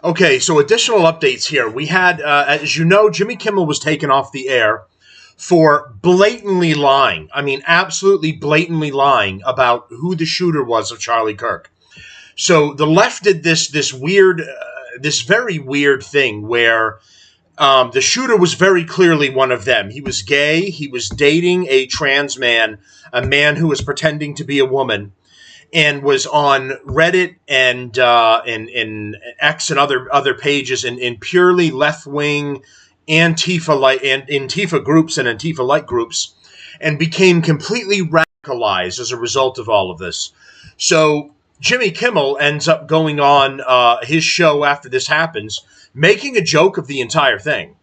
Okay, so additional updates here. We had, as you know, Jimmy Kimmel was taken off the air for blatantly lying. I mean, absolutely blatantly lying about who the shooter was of Charlie Kirk. So the left did this weird, this very weird thing where the shooter was very clearly one of them. He was gay. He was dating a trans man, a man who was pretending to be a woman, and was on Reddit and in X and other pages in purely left wing Antifa like and Antifa groups and Antifa like groups, and became completely radicalized as a result of all of this. So Jimmy Kimmel ends up going on his show after this happens, making a joke of the entire thing,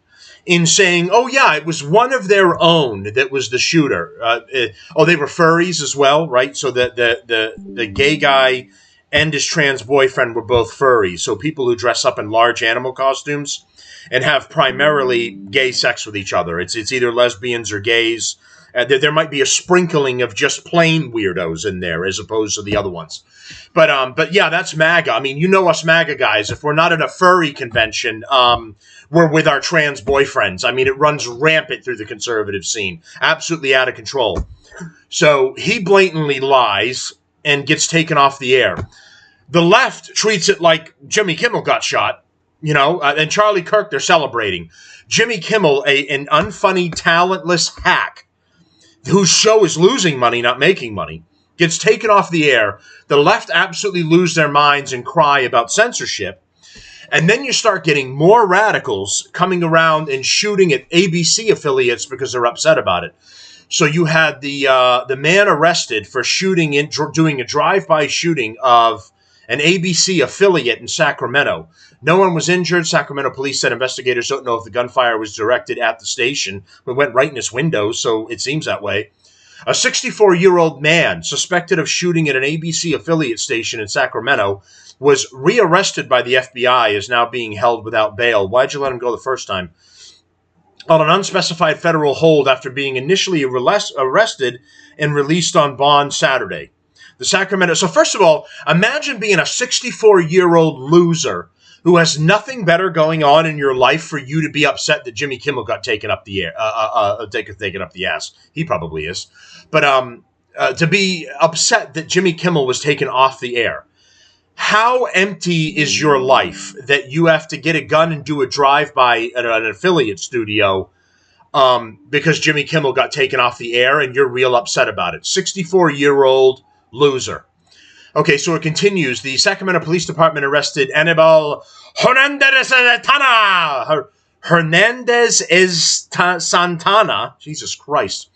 in saying, "Oh yeah, it was one of their own that was the shooter." They were furries as well, right? So the gay guy and his trans boyfriend were both furries. So people who dress up in large animal costumes and have primarily gay sex with each other. It's either lesbians or gays. There might be a sprinkling of just plain weirdos in there as opposed to the other ones. But yeah, that's MAGA. I mean, you know us MAGA guys. If we're not at a furry convention, we're with our trans boyfriends. I mean, it runs rampant through the conservative scene. Absolutely out of control. So he blatantly lies and gets taken off the air. The left treats it like Jimmy Kimmel got shot, and Charlie Kirk, they're celebrating. Jimmy Kimmel, an unfunny, talentless hack whose show is losing money, not making money, gets taken off the air. The left absolutely lose their minds and cry about censorship. And then you start getting more radicals coming around and shooting at ABC affiliates because they're upset about it. So you had the man arrested for doing a drive-by shooting of an ABC affiliate in Sacramento. No one was injured. Sacramento police said investigators don't know if the gunfire was directed at the station. It went right in its window, so it seems that way. A 64-year-old man suspected of shooting at an ABC affiliate station in Sacramento was rearrested by the FBI, is now being held without bail. Why'd you let him go the first time? On an unspecified federal hold after being initially arrested and released on bond Saturday. The Sacramento. So first of all, imagine being a 64-year-old loser who has nothing better going on in your life for you to be upset that Jimmy Kimmel got taken up the air, taken up the ass. He probably is, but to be upset that Jimmy Kimmel was taken off the air. How empty is your life that you have to get a gun and do a drive-by at an affiliate studio because Jimmy Kimmel got taken off the air and you're real upset about it? 64-year-old loser. Okay, so it continues. The Sacramento Police Department arrested Anibal Hernandez Santana, Jesus Christ,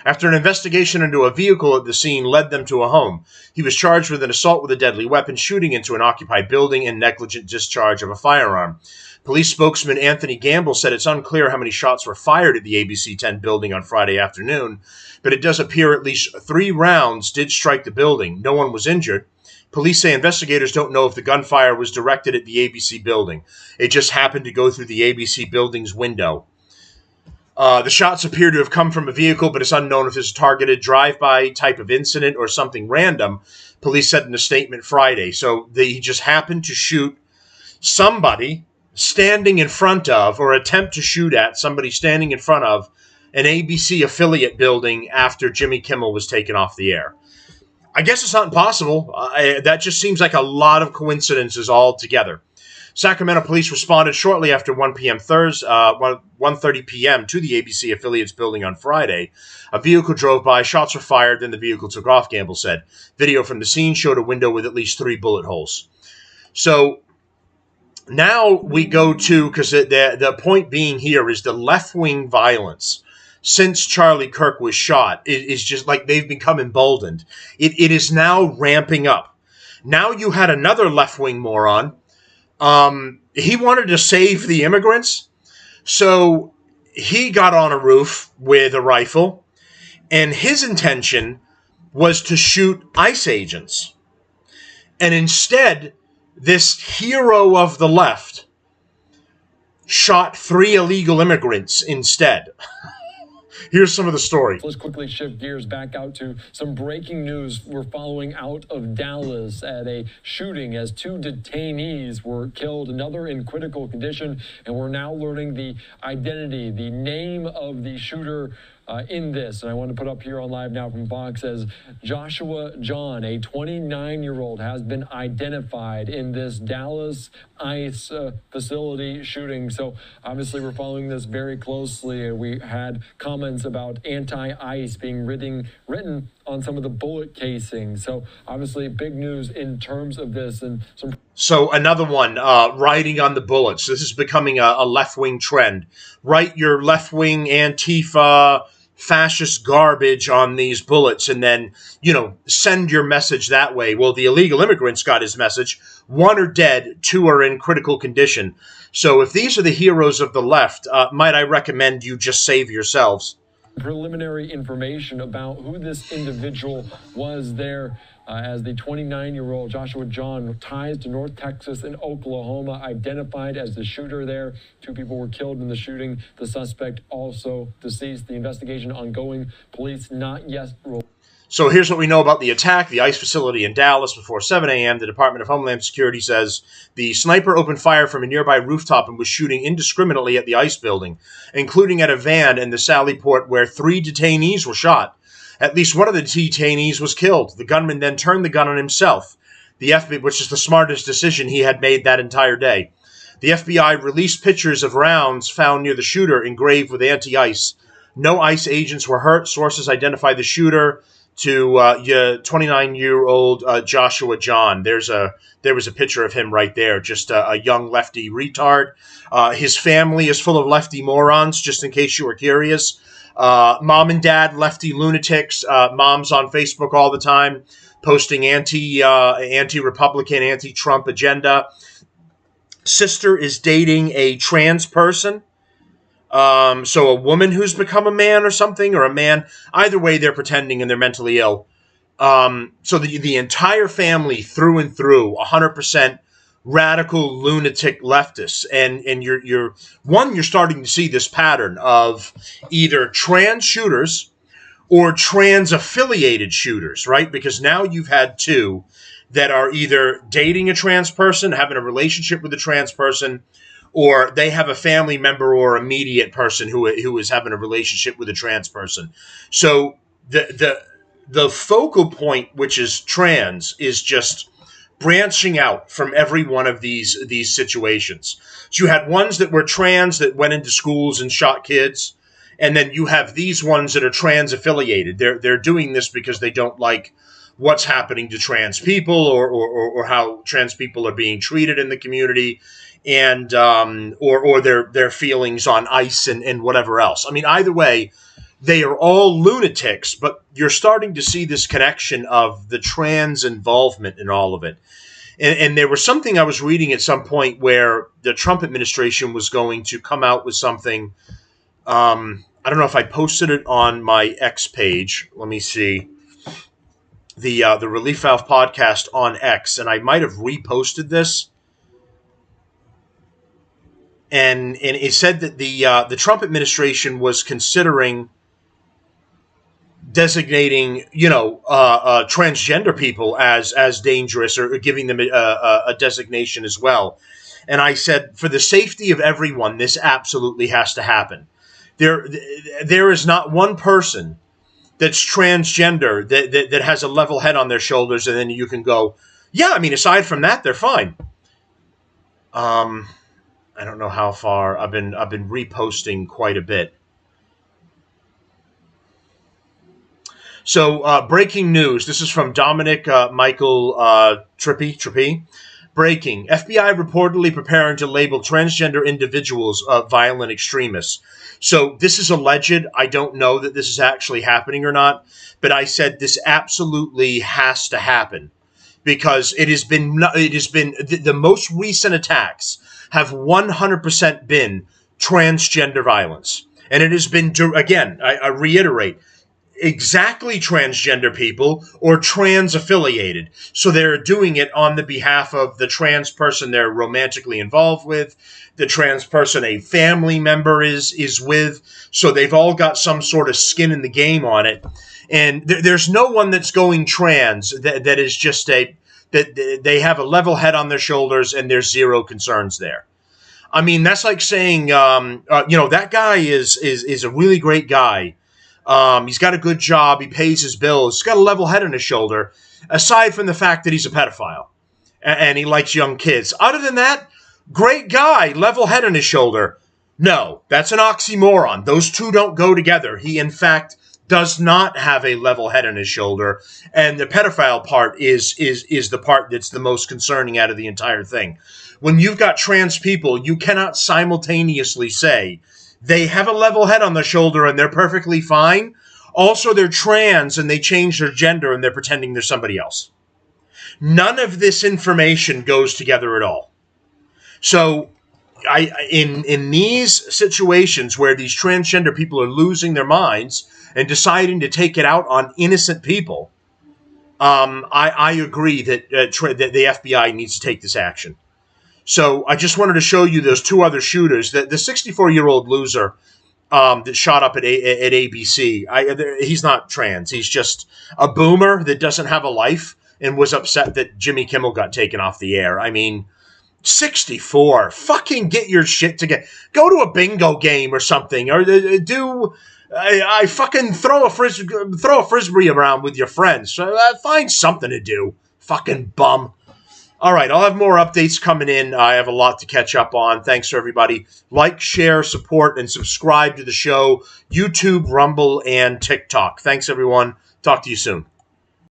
after an investigation into a vehicle at the scene led them to a home. He was charged with an assault with a deadly weapon, shooting into an occupied building, and negligent discharge of a firearm. Police spokesman Anthony Gamble said it's unclear how many shots were fired at the ABC 10 building on Friday afternoon, but it does appear at least 3 rounds did strike the building. No one was injured. Police say investigators don't know if the gunfire was directed at the ABC building. It just happened to go through the ABC building's window. The shots appear to have come from a vehicle, but it's unknown if it's a targeted drive-by type of incident or something random, police said in a statement Friday. So he just happened to shoot somebody standing in front of, or attempt to shoot at somebody standing in front of, an ABC affiliate building after Jimmy Kimmel was taken off the air. I guess it's not impossible. That just seems like a lot of coincidences all together. Sacramento police responded shortly after 1 p.m. Thursday, 1:30 p.m. to the ABC affiliates building on Friday. A vehicle drove by, shots were fired, then the vehicle took off, Gamble said. Video from the scene showed a window with at least 3 bullet holes. So now we go to, because the point being here is the left-wing violence since Charlie Kirk was shot is just like they've become emboldened. It is now ramping up. Now you had another left-wing moron. He wanted to save the immigrants, so he got on a roof with a rifle, and his intention was to shoot ICE agents. And instead, this hero of the left shot 3 illegal immigrants instead. Here's some of the story. Let's quickly shift gears back out to some breaking news we're following out of Dallas at a shooting as 2 detainees were killed, another in critical condition, and we're now learning the identity, the name of the shooter in this. And I want to put up here on Live Now from Fox as Joshua John, a 29-year-old, has been identified in this Dallas ICE facility shooting. So obviously we're following this very closely. We had comments about anti-ICE being written on some of the bullet casings. So obviously big news in terms of this. And so another one, writing on the bullets. This is becoming a left-wing trend. Write your left-wing Antifa fascist garbage on these bullets and then, send your message that way. Well, the illegal immigrants got his message. 1 are dead, 2 are in critical condition. So if these are the heroes of the left, might I recommend you just save yourselves? Preliminary information about who this individual was there as the 29-year-old Joshua John, ties to North Texas and Oklahoma, identified as the shooter there. 2 people were killed in the shooting. The suspect also deceased. The investigation ongoing. Police not yet ruled. So here's what we know about the attack. The ICE facility in Dallas before 7 a.m. The Department of Homeland Security says the sniper opened fire from a nearby rooftop and was shooting indiscriminately at the ICE building, including at a van in the Sally Port where 3 detainees were shot. At least one of the detainees was killed. The gunman then turned the gun on himself, the FBI, which is the smartest decision he had made that entire day. The FBI released pictures of rounds found near the shooter engraved with anti-ICE. No ICE agents were hurt. Sources identify the shooter to 29-year-old Joshua John. There was a picture of him right there, just a young lefty retard. His family is full of lefty morons, just in case you were curious. Mom and dad, lefty lunatics. Mom's on Facebook all the time, posting anti-Republican, anti-Trump agenda. Sister is dating a trans person. So a woman who's become a man or something, or a man. Either way, they're pretending and they're mentally ill. So the entire family through and through, 100% radical lunatic leftists, and you're starting to see this pattern of either trans shooters or trans affiliated shooters, right? Because now you've had 2 that are either dating a trans person, having a relationship with a trans person, or they have a family member or immediate person who is having a relationship with a trans person. So the focal point, which is trans, is just branching out from every one of these situations. So you had ones that were trans that went into schools and shot kids, and then you have these ones that are trans affiliated. They're doing this because they don't like what's happening to trans people or how trans people are being treated in the community, and or their feelings on ICE and whatever else. I mean, either way, they are all lunatics, but you're starting to see this connection of the trans involvement in all of it. And there was something I was reading at some point where the Trump administration was going to come out with something. I don't know if I posted it on my X page. Let me see. The Relief Valve podcast on X, and I might have reposted this. And it said that the Trump administration was considering designating, transgender people as dangerous, or giving them a designation as well. And I said, for the safety of everyone, this absolutely has to happen. There is not one person that's transgender that has a level head on their shoulders, and then you can go, yeah, I mean, aside from that, they're fine. I don't know how far. I've been reposting quite a bit. So, breaking news. This is from Dominic Michael Trippi. Breaking. FBI reportedly preparing to label transgender individuals violent extremists. So this is alleged. I don't know that this is actually happening or not, but I said this absolutely has to happen, because it has been the most recent attacks have 100% been transgender violence. And it has been, again, I reiterate, exactly transgender people or trans affiliated. So they're doing it on the behalf of the trans person they're romantically involved with, the trans person a family member is with. So they've all got some sort of skin in the game on it. And there's no one that's going trans that is just that they have a level head on their shoulders and there's zero concerns there. I mean, that's like saying, that guy is a really great guy. He's got a good job. He pays his bills. He's got a level head on his shoulder, aside from the fact that he's a pedophile and he likes young kids. Other than that, great guy, level head on his shoulder. No, that's an oxymoron. Those two don't go together. He, in fact, does not have a level head on his shoulder, and the pedophile part is the part that's the most concerning out of the entire thing. When you've got trans people, you cannot simultaneously say they have a level head on their shoulder and they're perfectly fine. Also, they're trans and they change their gender and they're pretending they're somebody else. None of this information goes together at all. So in these situations where these transgender people are losing their minds and deciding to take it out on innocent people, I agree that the FBI needs to take this action. So I just wanted to show you those two other shooters. The 64-year-old loser that shot up at ABC, he's not trans. He's just a boomer that doesn't have a life and was upset that Jimmy Kimmel got taken off the air. I mean, 64. Fucking get your shit together. Go to a bingo game or something, or do I fucking throw a frisbee around with your friends. Find something to do. Fucking bum. All right, I'll have more updates coming in. I have a lot to catch up on. Thanks to everybody. Like, share, support, and subscribe to the show. YouTube, Rumble, and TikTok. Thanks, everyone. Talk to you soon.